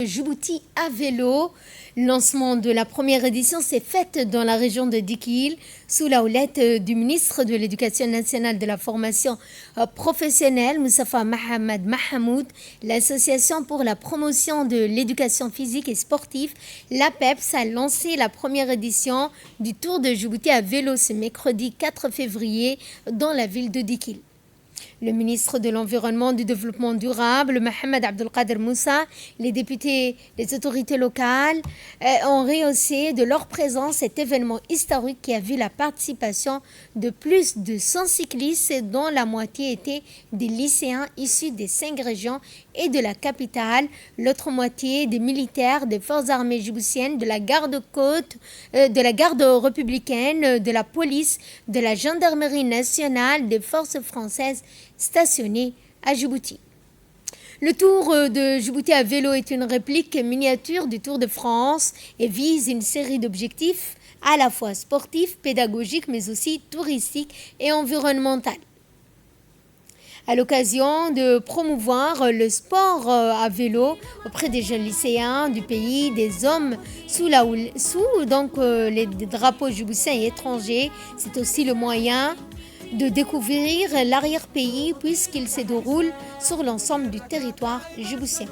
Djibouti à vélo. Lancement de la première édition s'est fait dans la région de Dikil sous la houlette du ministre de l'Éducation nationale de la formation professionnelle Moussafa Mohamed Mahmoud. L'association pour la promotion de l'éducation physique et sportive, l'APEPS, a lancé la première édition du Tour de Djibouti à vélo ce mercredi 4 février dans la ville de Dikil. Le ministre de l'Environnement et du Développement durable, Mohamed Abdelkader Moussa, les députés, les autorités locales ont rehaussé de leur présence cet événement historique qui a vu la participation de plus de 100 cyclistes, dont la moitié étaient des lycéens issus des 5 régions et de la capitale, l'autre moitié des militaires des forces armées djiboutiennes, de la garde-côte, de la garde républicaine, de la police, de la gendarmerie nationale, des forces françaises stationnées à Djibouti. Le Tour de Djibouti à vélo est une réplique miniature du Tour de France et vise une série d'objectifs à la fois sportifs, pédagogiques, mais aussi touristiques et environnementaux. À l'occasion de promouvoir le sport à vélo auprès des jeunes lycéens du pays, des hommes sous les drapeaux djiboutiens et étrangers, c'est aussi le moyen de découvrir l'arrière-pays puisqu'il se déroule sur l'ensemble du territoire djiboutien.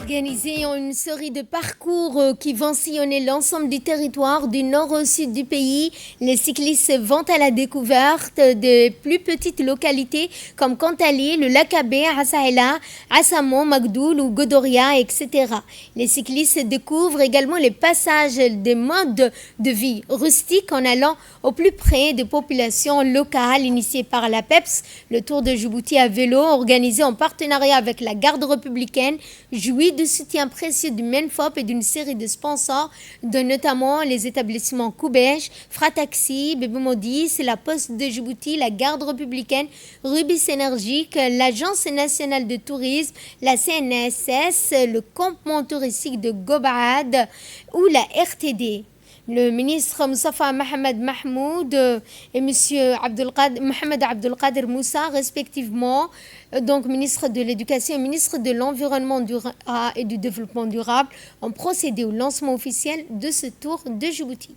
Organisé en une série de parcours qui vont sillonner l'ensemble du territoire du nord au sud du pays, les cyclistes vont à la découverte de plus petites localités comme Kantali, le Lakabé, Assaïla, Assamon, Magdoul ou Godoria, etc. Les cyclistes découvrent également les passages des modes de vie rustiques en allant au plus près des populations locales. Initié par l'APEPS, le Tour de Djibouti à vélo, organisé en partenariat avec la garde républicaine, jouit de soutien précieux du MENFOP et d'une série de sponsors, dont notamment les établissements Koubèche, Frataxi, Bébé Modis, la Poste de Djibouti, la garde républicaine, Rubis Énergique, l'Agence nationale de tourisme, la CNSS, le campement touristique de Gobad ou la RTD. Le ministre Moussafa Mohamed Mahmoud et M. Mohamed Abdelkader Moussa, respectivement, donc ministre de l'Éducation et ministre de l'Environnement et du Développement durable, ont procédé au lancement officiel de ce Tour de Djibouti.